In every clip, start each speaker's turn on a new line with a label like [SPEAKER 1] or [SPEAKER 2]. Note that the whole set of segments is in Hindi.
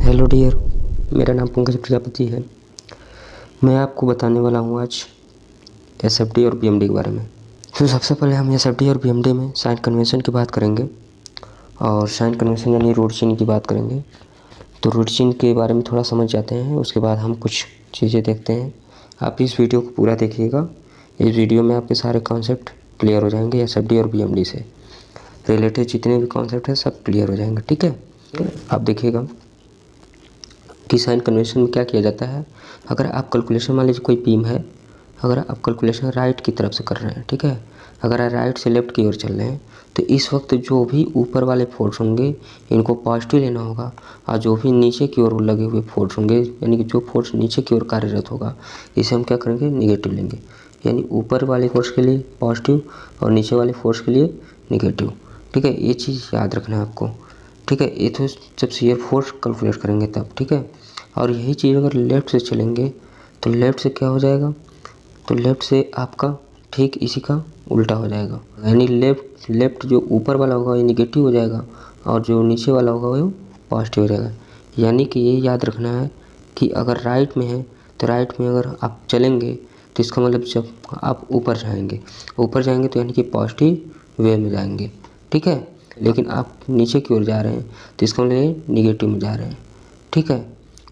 [SPEAKER 1] हेलो डियर, मेरा नाम पंकज प्रजापति है। मैं आपको बताने वाला हूँ आज एसएफडी और बीएमडी के बारे में। तो सबसे पहले हम एसएफडी और बीएमडी में साइन कन्वेंशन की बात करेंगे और साइन कन्वेंशन यानी रूट चिन्ह की बात करेंगे। तो रूट चिन्ह के बारे में थोड़ा समझ जाते हैं, उसके बाद हम कुछ चीज़ें देखते हैं। आप इस वीडियो को पूरा देखिएगा। इस वीडियो में आपके सारे कॉन्सेप्ट क्लियर हो जाएंगे। एसएफडी और बीएमडी से रिलेटेड जितने भी कॉन्सेप्ट हैं सब क्लियर हो जाएंगे। ठीक है, आप देखिएगा कि साइन कन्वेंशन में क्या किया जाता है। अगर आप कैलकुलेशन, मान लीजिए कोई बीम है, अगर आप कैलकुलेशन राइट की तरफ से कर रहे हैं, ठीक है, अगर आप राइट से लेफ्ट की ओर चल रहे हैं तो इस वक्त जो भी ऊपर वाले फोर्स होंगे इनको पॉजिटिव लेना होगा और जो भी नीचे की ओर लगे हुए फोर्स होंगे यानी कि जो फोर्स नीचे की ओर कार्यरत होगा इसे हम क्या करेंगे, निगेटिव लेंगे। यानी ऊपर वाले फोर्स के लिए पॉजिटिव और नीचे वाले फोर्स के लिए निगेटिव। ठीक है, ये चीज़ याद रखना है आपको। ठीक है, ये तो जब शियर फोर्स कैलकुलेट करेंगे तब। ठीक है, और यही चीज़ अगर लेफ़्ट से चलेंगे तो लेफ़्ट से क्या हो जाएगा, तो लेफ़्ट से आपका ठीक इसी का उल्टा हो जाएगा। यानी लेफ़्ट जो ऊपर वाला होगा ये निगेटिव हो जाएगा और जो नीचे वाला होगा वो पॉजिटिव हो जाएगा। यानी कि ये याद रखना है कि अगर राइट में है तो राइट में अगर आप चलेंगे तो इसका मतलब जब आप ऊपर जाएंगे तो यानी कि पॉजिटिव वे में जाएंगे। ठीक है, लेकिन आप नीचे की ओर जा रहे हैं तो इसका मतलब निगेटिव में जा रहे हैं। ठीक है,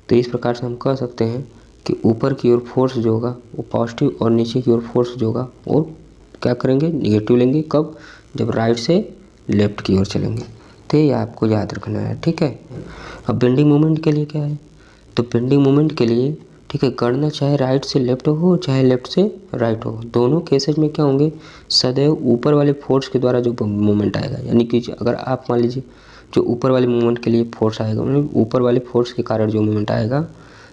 [SPEAKER 1] तो इस प्रकार से हम कह सकते हैं कि ऊपर की ओर फोर्स जो होगा वो पॉजिटिव और नीचे की ओर फोर्स जो होगा वो क्या करेंगे, निगेटिव लेंगे। कब, जब राइट से लेफ्ट की ओर चलेंगे। तो ये आपको याद रखना है। ठीक है, अब बेंडिंग मोमेंट के लिए क्या है, तो बेंडिंग मोमेंट के लिए ठीक है, गणना चाहे राइट से लेफ्ट हो चाहे लेफ्ट से राइट हो, दोनों केसेज में क्या होंगे, सदैव ऊपर वाले फोर्स के द्वारा जो मोमेंट आएगा। यानी कि अगर आप मान लीजिए जो ऊपर वाले मूवमेंट के लिए फोर्स आएगा, मतलब ऊपर वाले फोर्स के कारण जो मूवमेंट आएगा,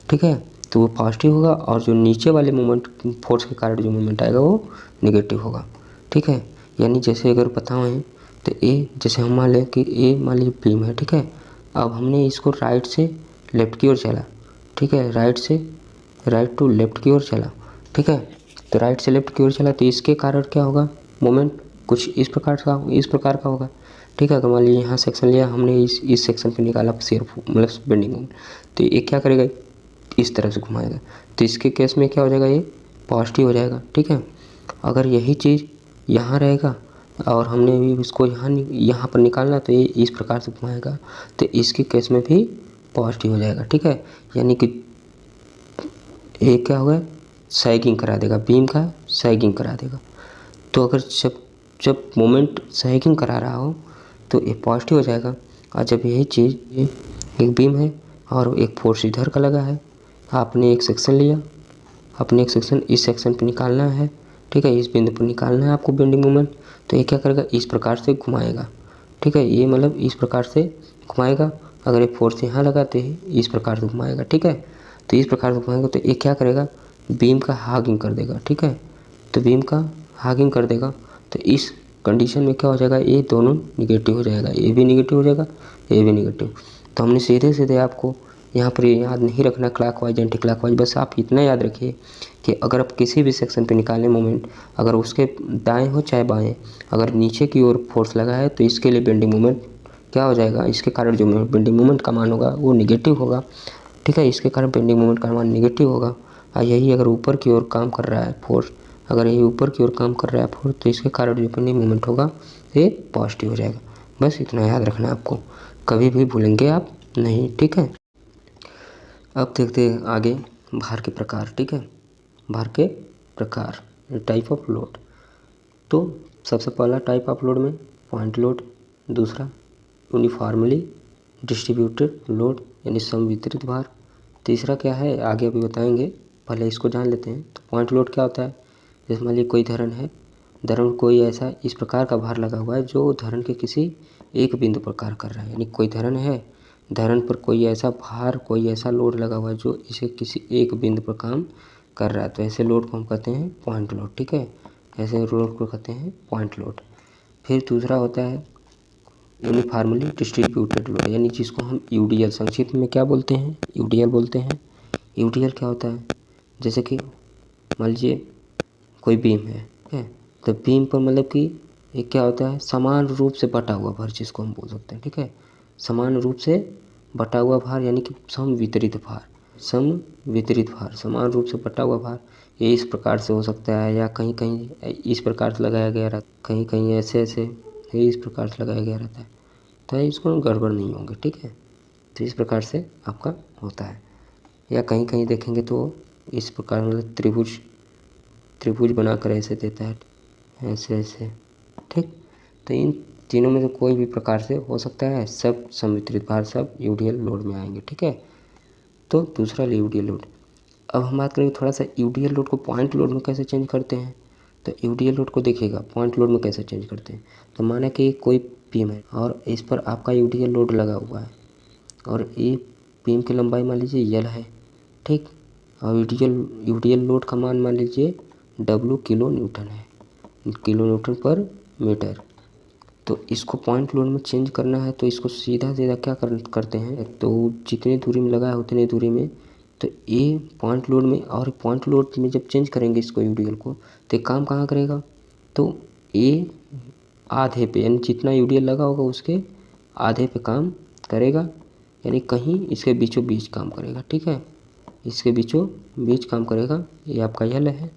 [SPEAKER 1] ठीक है, तो वो पॉजिटिव होगा और जो नीचे वाले मूवमेंट फोर्स के कारण जो मूवमेंट आएगा वो निगेटिव होगा। ठीक है, यानी जैसे अगर बताएं तो ए, जैसे हम मान लें कि ए मान लीजिए बीम है। ठीक है, अब हमने इसको राइट से लेफ्ट की ओर चला। ठीक है, राइट टू लेफ्ट की ओर चला। ठीक है, तो राइट से लेफ्ट की ओर चला तो इसके कारण क्या होगा, मोमेंट कुछ इस प्रकार का होगा। ठीक है, अगर मान लीजिए यहाँ सेक्शन लिया हमने, इस सेक्शन पे निकाला शियर मतलब बेंडिंग मोमेंट, तो ये क्या करेगा, इस तरह से घुमाएगा। तो इसके केस में क्या हो जाएगा, ये पॉजिटिव हो जाएगा। ठीक है, अगर यही चीज़ यहाँ रहेगा और हमने भी इसको यहाँ पर निकालना तो ये इस प्रकार से घुमाएगा, तो इसके केस में भी पॉजिटिव हो जाएगा। ठीक है, यानी कि ये क्या होगा, सैगिंग करा देगा, बीम का सैगिंग करा देगा। तो अगर जब मोमेंट सैगिंग करा रहा हो तो ये पॉजिटिव हो जाएगा। और जब यही चीज़, ये एक बीम है और एक फोर्स इधर का लगा है, आपने एक सेक्शन लिया, आपने एक सेक्शन इस सेक्शन पे निकालना है। ठीक है, इस बिंदु पर निकालना है आपको बेंडिंग मोमेंट, तो ये क्या करेगा, इस प्रकार से घुमाएगा। ठीक है, ये मतलब इस प्रकार से घुमाएगा। अगर ये फोर्स यहाँ लगाते हैं इस प्रकार से घुमाएगा। ठीक है, तो इस प्रकार से घुमाएगा तो ये क्या करेगा, बीम का हागिंग कर देगा। ठीक है, तो बीम का हागिंग कर देगा, तो इस कंडीशन में क्या हो जाएगा, ये दोनों निगेटिव हो जाएगा, ये भी निगेटिव हो जाएगा, ये भी निगेटिव। तो हमने सीधे आपको यहाँ पर ये याद नहीं रखना क्लॉकवाइज एंटी क्लॉकवाइज, बस आप इतना याद रखिए कि अगर आप किसी भी सेक्शन पे निकालें मोमेंट, अगर उसके दाएं हो चाहे बाएं, अगर नीचे की ओर फोर्स लगा है तो इसके लिए बेंडिंग मोमेंट क्या हो जाएगा, इसके कारण जो बेंडिंग मोमेंट का मान होगा वो निगेटिव होगा। ठीक है, इसके कारण बेंडिंग मोमेंट का मान निगेटिव होगा। और यही अगर ऊपर की ओर काम कर रहा है फोर्स, अगर यही ऊपर की ओर काम कर रहा है फोर्स, तो इसके कारण जो बेंडिंग मोमेंट होगा ये पॉजिटिव हो जाएगा। बस इतना याद रखना है आपको, कभी भी भूलेंगे आप नहीं। ठीक है, अब देखते हैं आगे भार के प्रकार। ठीक है, भार के प्रकार, टाइप ऑफ लोड। तो सबसे पहला टाइप ऑफ लोड में पॉइंट लोड, दूसरा यूनिफॉर्मली डिस्ट्रीब्यूटेड लोड यानी समवितरित भार, तीसरा क्या है आगे अभी बताएंगे, पहले इसको जान लेते हैं। तो पॉइंट लोड क्या होता है, जैसे मान लीजिए कोई धरन है, धरन कोई ऐसा इस प्रकार का भार लगा हुआ है जो धरन के किसी एक बिंदु पर कार्य कर रहा है। यानी कोई धरन है, धरन पर कोई ऐसा भार, कोई ऐसा लोड लगा हुआ है जो इसे किसी एक बिंदु पर काम कर रहा है, तो ऐसे लोड को हम कहते हैं पॉइंट लोड। ठीक है, ऐसे लोड को कहते हैं पॉइंट लोड। फिर दूसरा होता है यूनिफॉर्मली डिस्ट्रीब्यूटेड लोड, यानी जिसको हम यूडीएल संक्षिप्त में क्या बोलते हैं, यूडीएल बोलते हैं। यूडीएल क्या होता है, जैसे कि मान लीजिए कोई बीम है, ठीक है, तो बीम पर मतलब कि ये क्या होता है, समान रूप से बटा हुआ भार जिसको हम बोल सकते हैं। ठीक है, समान रूप से बटा हुआ भार यानी कि सम वितरित भार, सम वितरित भार, समान रूप से बटा हुआ भार, ये इस प्रकार से हो सकता है, या कहीं कहीं इस प्रकार से लगाया गया रहता है, कहीं कहीं ऐसे ऐसे ये इस प्रकार से लगाया गया रहता है, तो इसको गड़बड़ नहीं होंगे। ठीक है, तो इस प्रकार से आपका होता है। या कहीं कहीं देखेंगे तो इस प्रकार मतलब त्रिभुज बनाकर ऐसे देता है, ऐसे ऐसे। ठीक, तो इन तीनों में से कोई भी प्रकार से हो सकता है, सब संवितरित भार, सब यूडीएल लोड में आएंगे। ठीक है, तो दूसरा यूडीएल लोड। अब हम बात करेंगे थोड़ा सा यूडीएल लोड को पॉइंट लोड में कैसे चेंज करते हैं। तो यूडीएल लोड को देखिएगा पॉइंट लोड में कैसे चेंज करते हैं। तो माना कि कोई बीम है और इस पर आपका यूडीएल लोड लगा हुआ है, और ये बीम की लंबाई मान लीजिए यल है। ठीक, और यूडीएल लोड का मान मान लीजिए W किलो न्यूटन है, किलो न्यूटन पर मीटर। तो इसको पॉइंट लोड में चेंज करना है, तो इसको सीधा सीधा क्या करते हैं, तो जितनी दूरी में लगा है उतनी दूरी में, तो ये पॉइंट लोड में, और पॉइंट लोड में जब चेंज करेंगे इसको यूडीएल को, तो काम कहाँ करेगा, तो ये आधे पे, यानी जितना यूडीएल लगा होगा उसके आधे पे काम करेगा, यानी कहीं इसके बीचों बीच काम करेगा। ठीक है, इसके बीचों बीच काम करेगा, ये आपका यल है,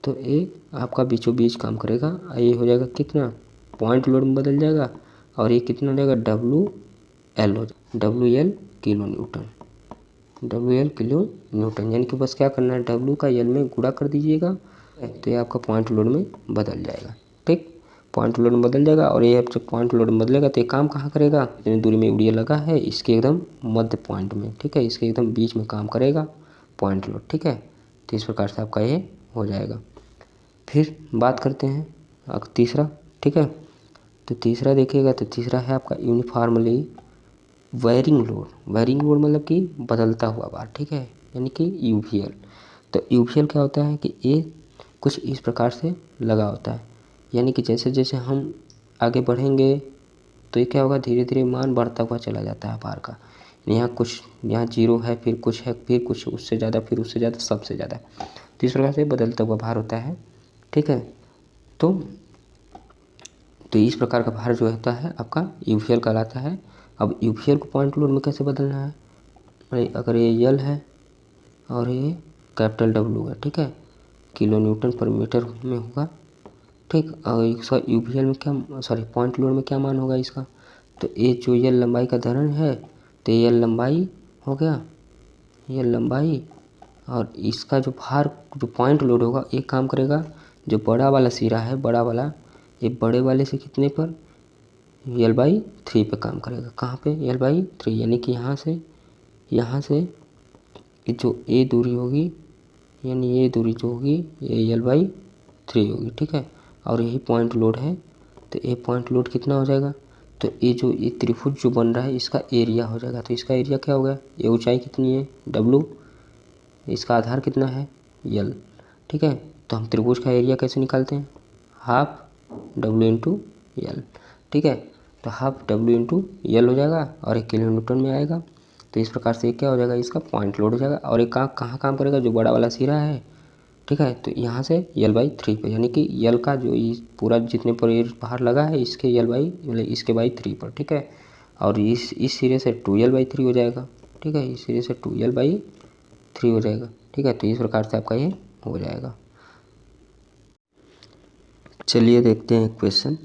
[SPEAKER 1] तो ये आपका बीचों बीच काम करेगा। ये हो जाएगा कितना, पॉइंट लोड में बदल जाएगा, और ये कितना हो जाएगा, WL हो जाएगा, WL kilo Newton, WL kilo Newton. यानी कि बस क्या करना है, W का L में गुणा कर दीजिएगा, तो ये आपका पॉइंट लोड में बदल जाएगा। ठीक, पॉइंट लोड में बदल जाएगा, और ये जब पॉइंट लोड में बदलेगा तो ये काम कहाँ करेगा, जितनी दूरी में यूडीएल लगा है इसके एकदम मध्य पॉइंट में। ठीक है, इसके एकदम बीच में काम करेगा पॉइंट लोड। ठीक है, तो इस प्रकार से आपका ये हो जाएगा। फिर बात करते हैं अब तीसरा। ठीक है, तो तीसरा देखिएगा, तो तीसरा है आपका uniformly varying load. Varying load मतलब कि बदलता हुआ भार। ठीक है, यानी कि यूवीएल। तो यूवीएल क्या होता है कि ये कुछ इस प्रकार से लगा होता है, यानी कि जैसे जैसे हम आगे बढ़ेंगे तो ये क्या होगा, धीरे धीरे मान बढ़ता हुआ चला जाता है भार का। यहाँ कुछ, यहाँ 0 है, फिर कुछ है, फिर कुछ उससे ज़्यादा, फिर उससे ज़्यादा, सबसे ज़्यादा। तो इस प्रकार से बदलता हुआ भार होता है। ठीक है, तो इस प्रकार का भार जो होता है आपका यूवीएल कहलाता है। अब यूवीएल को पॉइंट लोड में कैसे बदलना है, भाई अगर ये यल है और ये कैपिटल W है, ठीक है, किलो न्यूटन पर मीटर में होगा। ठीक, और इसका यूवीएल में क्या, सॉरी पॉइंट लोड में क्या मान होगा इसका, तो ये जो यल लंबाई का धरण है, तो ये यल लंबाई हो गया, यल लंबाई, और इसका जो भार जो पॉइंट लोड होगा ये काम करेगा, जो बड़ा वाला सिरा है, बड़ा वाला, ये बड़े वाले से कितने पर, L/3 पे काम करेगा। कहाँ पे, L/3, यानी कि यहाँ से जो ए दूरी होगी, यानी ये दूरी जो होगी ये L/3 होगी। ठीक है, और यही पॉइंट लोड है, तो ये पॉइंट लोड कितना हो जाएगा, तो ये त्रिभुज जो बन रहा है इसका एरिया हो जाएगा। तो इसका एरिया क्या होगा, ये ऊंचाई कितनी है W, इसका आधार कितना है L। ठीक है, तो हम त्रिभुज का एरिया कैसे निकालते हैं, हाफ W इंटू L। ठीक है, तो हाफ W इंटू L हो जाएगा, और 1 किलो न्यूटन में आएगा। तो इस प्रकार से क्या हो जाएगा, इसका पॉइंट लोड हो जाएगा। और एक कहाँ काम करेगा, जो बड़ा वाला सिरा है। ठीक है, तो यहाँ से L/3 पे, यानी कि L का जो ये पूरा जितने पर ये बाहर लगा है इसके मतलब इसके बाई 3 पर। ठीक है, और इस सिरे से 2L/3 हो जाएगा। ठीक है, इस सिरे से 2L/3 हो जाएगा। ठीक है, तो इस प्रकार से आपका ये हो जाएगा। चलिए देखते हैं क्वेश्चन।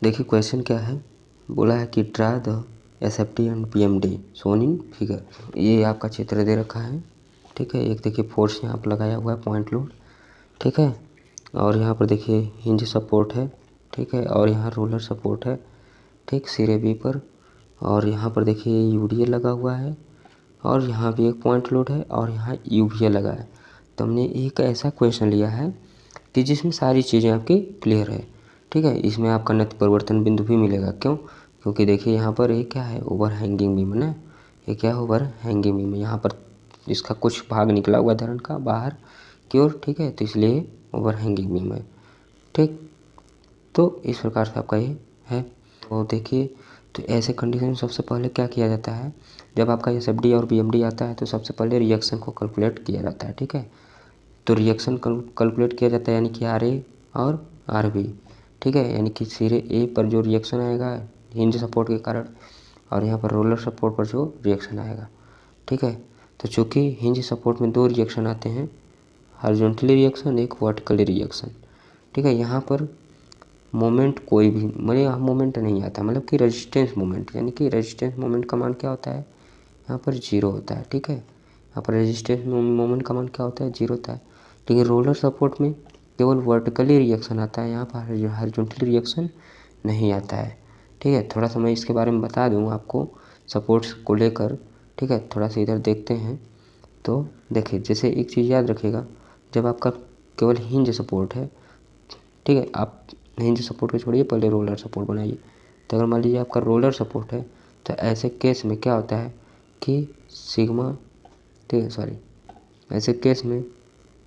[SPEAKER 1] देखिए क्वेश्चन क्या है, बोला है कि draw the SFD and PMD shown in figure. ये आपका चित्र दे रखा है। ठीक है, एक देखिए फोर्स यहाँ पर लगाया हुआ है, पॉइंट लोड। ठीक है, और यहाँ पर देखिए हिंज सपोर्ट है। ठीक है, और यहाँ रोलर सपोर्ट है। ठीक, सिरे बी पर, और यहाँ पर देखिए यूडीएल लगा हुआ है, और यहाँ भी एक पॉइंट लोड है, और यहाँ यूवीएल लगा है। तो हमने एक ऐसा क्वेश्चन लिया है कि जिसमें सारी चीज़ें आपकी क्लियर है। ठीक है, इसमें आपका नति परिवर्तन बिंदु भी मिलेगा। क्यों, क्योंकि देखिए यहाँ पर एक क्या है, ओवर हैंगिंग बीम है ना, ये क्या है, ओवर हैंगिंग बीम है। यहाँ पर इसका कुछ भाग निकला हुआ धरण का बाहर की ओर। ठीक है, तो इसलिए ओवर हैंगिंग बीम है। ठीक, तो इस प्रकार से आपका ये है। तो देखिए, तो ऐसे कंडीशन में सबसे पहले क्या किया जाता है, जब आपका SFD और BMD आता है तो सबसे पहले रिएक्शन को कैलकुलेट किया जाता है। ठीक है, तो रिएक्शन कैलकुलेट किया जाता है, यानी कि RA और RB। ठीक है, यानी कि सिरे ए पर जो रिएक्शन आएगा हिंज सपोर्ट के कारण, और यहाँ पर रोलर सपोर्ट पर जो रिएक्शन आएगा, ठीक है। तो चूँकि हिंज सपोर्ट में 2 रिएक्शन आते हैं, हॉरिजॉन्टली रिएक्शन, एक वर्टिकली रिएक्शन, ठीक है। यहाँ पर मोमेंट कोई भी यहाँ मोमेंट नहीं आता, मतलब कि रेजिस्टेंस मोमेंट, यानी कि रेजिस्टेंस मोमेंट का मान क्या होता है, यहाँ पर 0 होता है, ठीक है। यहाँ पर रेजिस्टेंस मोमेंट का मान क्या होता है, 0 होता है। लेकिन रोलर सपोर्ट में केवल वर्टिकली रिएक्शन आता है, यहाँ पर हॉरिजॉन्टली रिएक्शन नहीं आता है, ठीक है। थोड़ा सा मैं इसके बारे में बता दूँ आपको सपोर्ट्स को लेकर, ठीक है। थोड़ा सा इधर देखते हैं। तो देखिए, जैसे एक चीज़ याद रखिएगा, जब आपका केवल हिंज सपोर्ट है, ठीक है, आप हिंज सपोर्ट को छोड़िए, पहले रोलर सपोर्ट बनाइए। तो अगर मान लीजिए आपका रोलर सपोर्ट है, तो ऐसे केस में क्या होता है कि सिग्मा, ठीक है, सॉरी, ऐसे केस में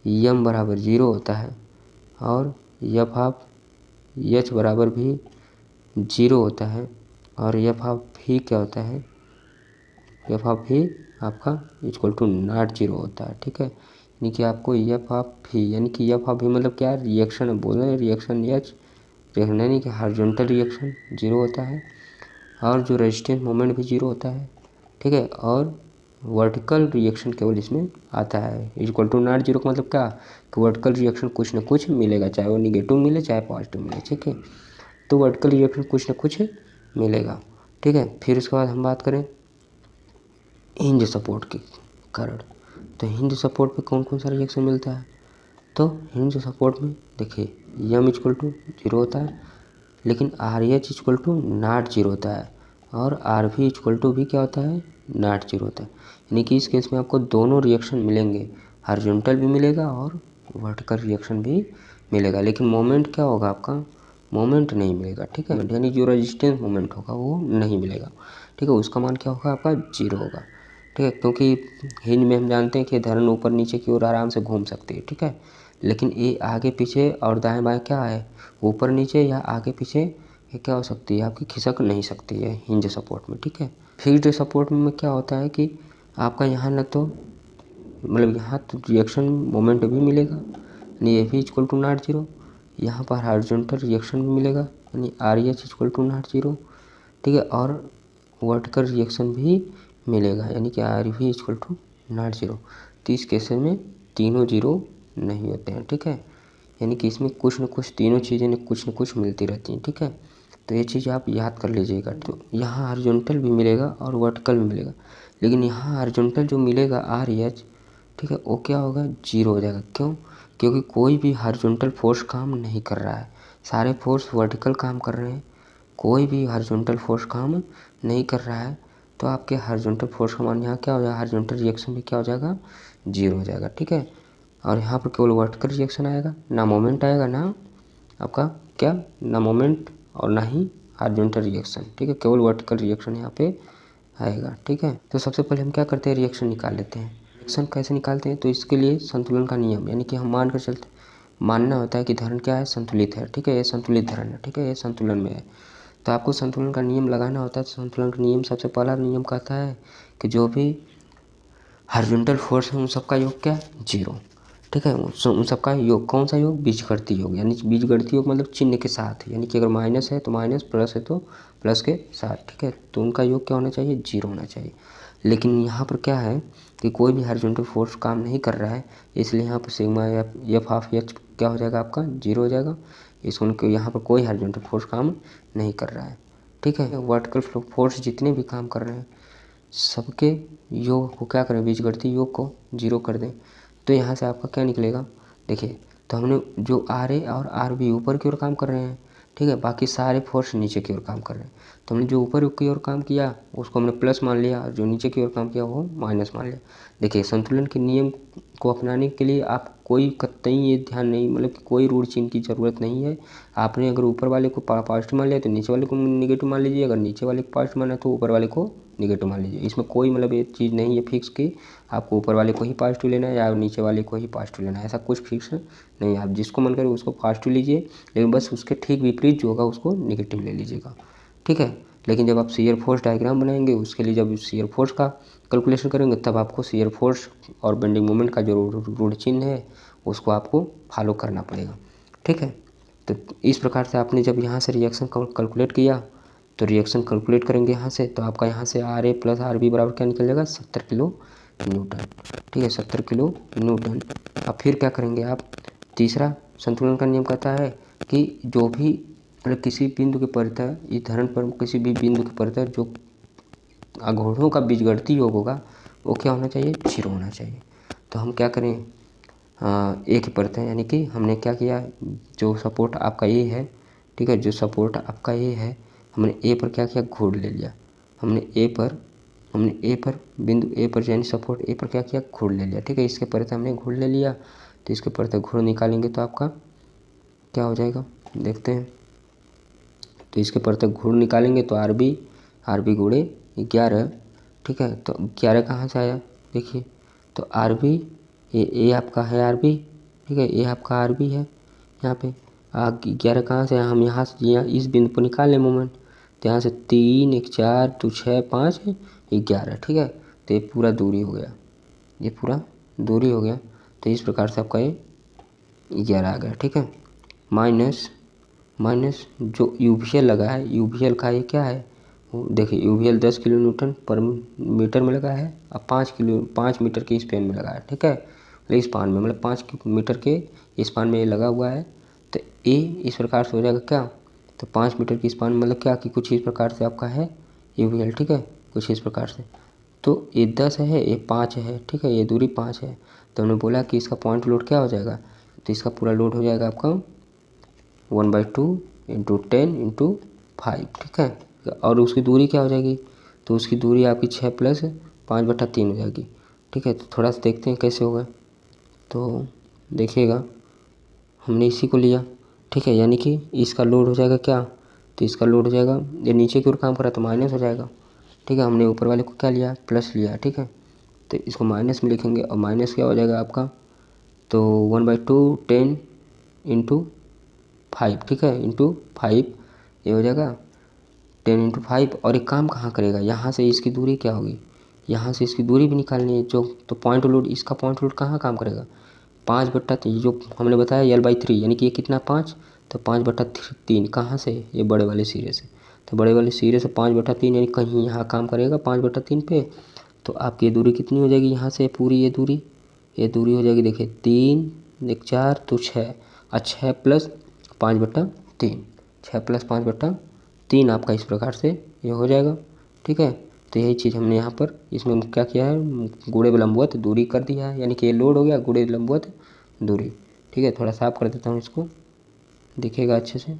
[SPEAKER 1] यम बराबर 0 होता है और एफ ऑफ एच बराबर भी 0 होता है और एफ ऑफ भी क्या होता है, एफ ऑफ भी आपका इक्वल टू नॉट 0 होता है, ठीक है। यानी कि आपको एफ ऑफ भी, यानी कि एफ ऑफ भी मतलब क्या, रिएक्शन है, बोल रहे हैं रिएक्शन एच, रिएक्शन यानी कि हॉरिजॉन्टल रिएक्शन 0 होता है और जो रेजिस्टेंस मोमेंट भी 0 होता है, ठीक है। और वर्टिकल रिएक्शन केवल इसमें आता है, इक्वल टू नॉट 0 का मतलब क्या कि वर्टिकल रिएक्शन कुछ ना कुछ मिलेगा, चाहे वो निगेटिव मिले चाहे पॉजिटिव मिले, ठीक है। तो वर्टिकल रिएक्शन कुछ ना कुछ मिलेगा, ठीक है। फिर उसके बाद हम बात करें हिंज सपोर्ट के कारण। तो हिंज सपोर्ट पे कौन कौन सा रिएक्शन मिलता है, तो हिंज सपोर्ट में देखिए यम इक्वल टू 0 होता है, लेकिन R H equal to not 0 होता है और आर भी इक्वल टू भी क्या होता है, नॉट 0 होता है। यानी कि इस केस में आपको दोनों रिएक्शन मिलेंगे, हॉरिजॉन्टल भी मिलेगा और वर्टिकल रिएक्शन भी मिलेगा, लेकिन मोमेंट क्या होगा आपका, मोमेंट नहीं मिलेगा, ठीक है। यानी जो रेजिस्टेंस मोमेंट होगा वो नहीं मिलेगा, ठीक है। उसका मान क्या होगा आपका, 0 होगा, ठीक है। क्योंकि हिंज में हम जानते हैं कि धरन ऊपर नीचे की ओर आराम से घूम सकती है, ठीक है। लेकिन ये आगे पीछे और दाएं बाएं क्या है, ऊपर नीचे या आगे पीछे ये क्या हो सकती है, आपकी खिसक नहीं सकती है हिंज सपोर्ट में, ठीक है। फिक्स्ड सपोर्ट में क्या होता है कि आपका यहाँ न तो मतलब यहाँ तो रिएक्शन मोमेंट भी मिलेगा, यानी ये भी इक्वल टू नॉट 0, यहाँ पर हॉरिजॉन्टल रिएक्शन भी मिलेगा, यानी R H equal to not 0, ठीक है। और वर्टिकल रिएक्शन भी मिलेगा, यानी कि आर भी इक्वल टू नॉट 0। तो इस केस में तीनों 0 नहीं होते हैं, ठीक है। यानी कि इसमें कुछ न कुछ तीनों चीज़ें कुछ न कुछ मिलती रहती हैं, ठीक है। तो ये चीज़ आप याद कर लीजिएगा। तो यहाँ हॉरिजॉन्टल भी मिलेगा और वर्टिकल भी मिलेगा, लेकिन यहाँ हॉरिजॉन्टल जो मिलेगा आर एच, ठीक है, वो क्या होगा, 0 हो जाएगा। क्यों, क्योंकि कोई भी हॉरिजॉन्टल फोर्स काम नहीं कर रहा है, सारे फोर्स वर्टिकल काम कर रहे हैं, कोई भी हॉरिजॉन्टल फोर्स काम नहीं कर रहा है। तो आपके हॉरिजॉन्टल फोर्स का मान यहाँ क्या हो जाएगा, हॉरिजॉन्टल रिएक्शन भी क्या हो जाएगा, 0 हो जाएगा, ठीक है। और यहाँ पर केवल वर्टिकल रिएक्शन आएगा, ना मोमेंट आएगा, ना आपका क्या, ना मोमेंट और ना ही हॉरिजॉन्टल रिएक्शन, ठीक है। केवल वर्टिकल रिएक्शन यहाँ पे आएगा, ठीक है। तो सबसे पहले हम क्या करते हैं, रिएक्शन निकाल लेते हैं। रिएक्शन कैसे निकालते हैं, तो इसके लिए संतुलन का नियम, यानी कि हम मान कर चलते, मानना होता है कि धरण क्या है, संतुलित है, ठीक है। ये संतुलित धरण है, ठीक है, ये संतुलन में है। तो आपको संतुलन का नियम लगाना होता है। तो संतुलन का नियम सबसे पहला नियम कहता है कि जो भी हॉरिजॉन्टल फोर्स है उन सबका योग क्या है, 0, ठीक है। उन सबका योग कौन सा योग, बीजगणित योग, यानी बीजगणित योग मतलब चिन्ह के साथ, यानी कि अगर माइनस है तो माइनस, प्लस है तो प्लस के साथ, ठीक है। तो उनका योग क्या होना चाहिए, 0 होना चाहिए। लेकिन यहाँ पर क्या है कि कोई भी हॉरिजॉन्टल फोर्स काम नहीं कर रहा है, इसलिए यहाँ पर सिग्मा एफ ऑफ एच क्या हो जाएगा आपका, 0 हो जाएगा। इसको यहाँ पर कोई हॉरिजॉन्टल फोर्स काम नहीं कर रहा है, ठीक है। वर्टिकल फोर्स जितने भी काम कर रहे हैं सबके योग को क्या करें, बीजगणितीय योग को 0 कर दें। तो यहाँ से आपका क्या निकलेगा, देखिए, तो हमने जो आर ए और आर बी ऊपर की ओर काम कर रहे हैं, ठीक है, बाकी सारे फोर्स नीचे की ओर काम कर रहे हैं। तो हमने जो ऊपर की ओर काम किया उसको हमने प्लस मान लिया और जो नीचे की ओर काम किया वो माइनस मान लिया। देखिए, संतुलन के नियम को अपनाने के लिए आप कोई कतई ये ध्यान नहीं, मतलब कि कोई रूढ़ चिन्ह की ज़रूरत नहीं है। आपने अगर ऊपर वाले को पॉजिटिव मान लिया तो नीचे वाले को निगेटिव मान लीजिए, अगर नीचे वाले को पॉजिटिव माना तो ऊपर वाले को निगेटिव मान लीजिए। इसमें कोई मतलब ये चीज़ नहीं है फिक्स कि आपको ऊपर वाले को ही पॉजिटिव लेना है या नीचे वाले को ही पॉजिटिव लेना है, ऐसा कुछ फिक्स नहीं है। आप जिसको मन करे उसको पॉजिटिव लीजिए, लेकिन बस उसके ठीक विपरीत जो होगा उसको निगेटिव ले लीजिएगा, ठीक है। लेकिन जब आप शियर फोर्स डायग्राम बनाएंगे उसके लिए जब शियर फोर्स का कैलकुलेशन करेंगे तब आपको शियर फोर्स और बेंडिंग मोमेंट का जो रूढ़ चिन्ह है उसको आपको फॉलो करना पड़ेगा, ठीक है। तो इस प्रकार से आपने जब यहाँ से रिएक्शन कैलकुलेट किया तो रिएक्शन कैलकुलेट करेंगे यहाँ से, तो आपका यहाँ से RA प्लस RB बराबर क्या निकल जाएगा 70 किलो न्यूटन। ठीक है, 70 किलो न्यूटन। अब फिर क्या करेंगे आप, तीसरा संतुलन का नियम कहता है कि जो भी मतलब किसी बिंदु के परितः इस धरण पर किसी भी बिंदु के परितः जो आघूर्णों का बीजगणितीय योग होगा वो क्या होना चाहिए, 0 होना चाहिए। तो हम क्या करें, ए की परितः यानी कि हमने क्या किया, जो सपोर्ट आपका ए है, ठीक है, जो सपोर्ट आपका ए है, हमने ए पर क्या किया, घूर्ण ले लिया। हमने ए पर बिंदु ए पर यानी सपोर्ट ए पर क्या किया, घूर्ण ले लिया। ठीक है, इसके परितः हमने घूर्ण ले लिया, तो इसके परितः घूर्ण निकालेंगे तो आपका क्या हो जाएगा, देखते हैं। तो इसके परितः घूर्ण निकालेंगे तो आर बी गुणे 11। ठीक है, तो 11 कहाँ से आया, देखिए, तो RB ये आपका है RB। ठीक है, ये आपका RB है। यहाँ पे 11 कहाँ से, हम यहाँ से इस बिंदु पर निकाल लें मोमेंट, तो यहाँ से 3 1 4 2 6 5 11। ठीक है, तो ये पूरा दूरी हो गया, ये पूरा दूरी हो गया। तो इस प्रकार से आपका ये 11 आ गया। ठीक है, माइनस जो यूवीएल लगा है, यूवीएल का ये क्या है, देखिए यूवीएल 10 किलो न्यूटन पर मीटर में लगा है, अब 5 मीटर के स्पेन में लगा है। ठीक है, मतलब स्पान में, मतलब 5 मीटर के स्पान में ये लगा हुआ है। तो ए इस प्रकार से हो जाएगा क्या, तो 5 मीटर की स्पान मतलब क्या कि कुछ इस प्रकार से आपका है यूवीएल। ठीक है, कुछ इस प्रकार से, तो ये 10 है, ये 5 है। ठीक है, ये दूरी 5 है। तो हमने बोला कि इसका पॉइंट लोड क्या हो जाएगा, तो इसका पूरा लोड हो जाएगा आपका 1/2 × 10 × 5। ठीक है, और उसकी दूरी क्या हो जाएगी, तो उसकी दूरी आपकी 6 + 5/3 हो जाएगी। ठीक है, तो थोड़ा सा देखते हैं कैसे होगा। तो देखिएगा, हमने इसी को लिया। ठीक है, यानी कि इसका लोड हो जाएगा क्या, तो इसका लोड हो जाएगा, ये नीचे की ओर काम कर रहा है तो माइनस हो जाएगा। ठीक है, हमने ऊपर वाले को क्या लिया, प्लस लिया। ठीक है, तो इसको माइनस में लिखेंगे, और माइनस क्या हो जाएगा आपका, तो 1/2 10 × 5। ठीक है, × 5 ये हो जाएगा 10 × 5। और एक काम कहाँ करेगा, यहाँ से इसकी दूरी क्या होगी, यहाँ से इसकी दूरी भी निकालनी है जो, तो पॉइंट लोड, इसका पॉइंट लोड कहाँ काम करेगा, 5/3 जो हमने बताया L/3, यानी कि ये कितना 5, तो 5/3 कहाँ से, ये बड़े वाले सिरे से। तो बड़े वाले सिरे से 5/3 यानी कहीं यहाँ काम करेगा 5/3 पे। तो आपकी ये दूरी कितनी हो जाएगी, यहाँ से पूरी ये दूरी हो जाएगी, देखिए 3 1 4 तो 6, 6 + 5/3, 6 + 5/3 आपका इस प्रकार से ये हो जाएगा। ठीक है, तो यही चीज़ हमने यहाँ पर इसमें क्या किया है, गुणे लंबवत दूरी कर दिया है, यानी कि ये लोड हो गया गुणे लंबवत दूरी। ठीक है, थोड़ा साफ कर देता हूँ इसको, दिखेगा अच्छे से।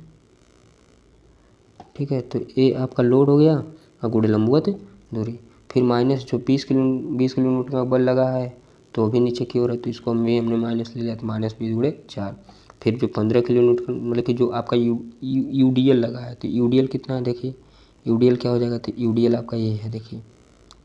[SPEAKER 1] ठीक है, तो ये आपका लोड हो गया और गुणे लंबवत दूरी। फिर माइनस जो 20 किलो न्यूटन का बल लगा है, तो वो भी नीचे की ओर है, तो इसको हमने माइनस ले लिया, तो -20/4। फिर जो 15 किलो न्यूटन मतलब कि जो आपका यूडीएल लगा है, तो यूडीएल कितना है, देखिए यूडीएल क्या हो जाएगा, तो यूडीएल आपका ये है, देखिए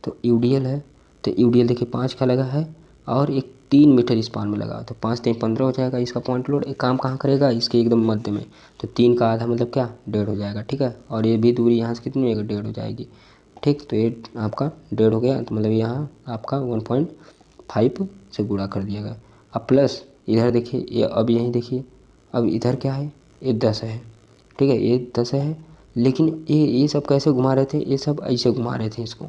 [SPEAKER 1] तो यूडीएल है, तो यूडीएल देखिए 5 का लगा है और एक 3 मीटर स्पान में लगा, तो 5 3 15 हो जाएगा इसका पॉइंट लोड। एक काम कहाँ करेगा, इसके एकदम मध्य में, तो 3 का आधा मतलब क्या, 1.5 हो जाएगा। ठीक है, और ये भी दूरी यहाँ से कितनी होगी, 1.5 हो जाएगी। ठीक, तो ये आपका 1.5 हो गया, तो मतलब यहाँ आपका 1.5 से गुणा कर दिया गया। अब प्लस इधर देखिए, ये अब यहीं देखिए, अब इधर क्या है, ये 10 है। ठीक है, ये 10 है, लेकिन ये सब कैसे घुमा रहे थे, ये सब ऐसे घुमा रहे थे, इसको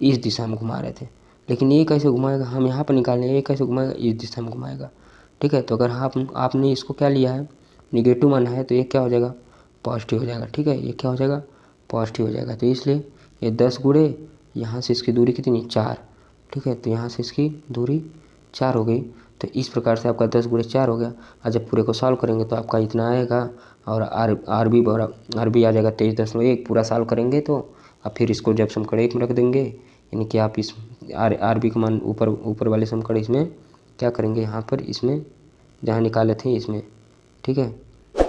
[SPEAKER 1] इस दिशा में घुमा रहे थे, लेकिन ये कैसे घुमाएगा, हम यहाँ पर निकालें, ये कैसे घुमाएगा, इस दिशा में घुमाएगा। ठीक है, तो अगर आपने इसको क्या लिया है, निगेटिव माना है, तो ये क्या हो जाएगा, पॉजिटिव हो जाएगा। ठीक है, ये क्या हो जाएगा, पॉजिटिव हो जाएगा। तो इसलिए ये 10 गुणे यहाँ से इसकी दूरी कितनी, 4। ठीक है, तो यहाँ से इसकी दूरी 4 हो गई। तो इस प्रकार से आपका 10 गुणे 4 हो गया। और जब पूरे को सॉल्व करेंगे तो आपका इतना आएगा, और आर बी आ जाएगा 23.1। पूरा सॉल्व करेंगे तो अब फिर इसको जब समीकरण 1 में रख देंगे, यानी कि आप इस आर बी का मान ऊपर वाले समीकरण इसमें क्या करेंगे, यहाँ पर इसमें जहाँ निकाले थे इसमें। ठीक है,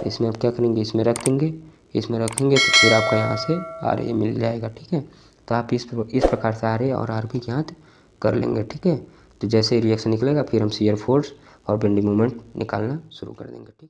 [SPEAKER 1] इसमें आप क्या करेंगे, इसमें रख देंगे, इसमें रखेंगे तो फिर आपका यहाँ से आर ए मिल जाएगा। ठीक है, तो आप इस प्रकार से आर ए और आर बी ज्ञात कर लेंगे। ठीक है, तो जैसे रिएक्शन निकलेगा फिर हम शियर फोर्स और बेंडिंग मोमेंट निकालना शुरू कर देंगे। ठीक।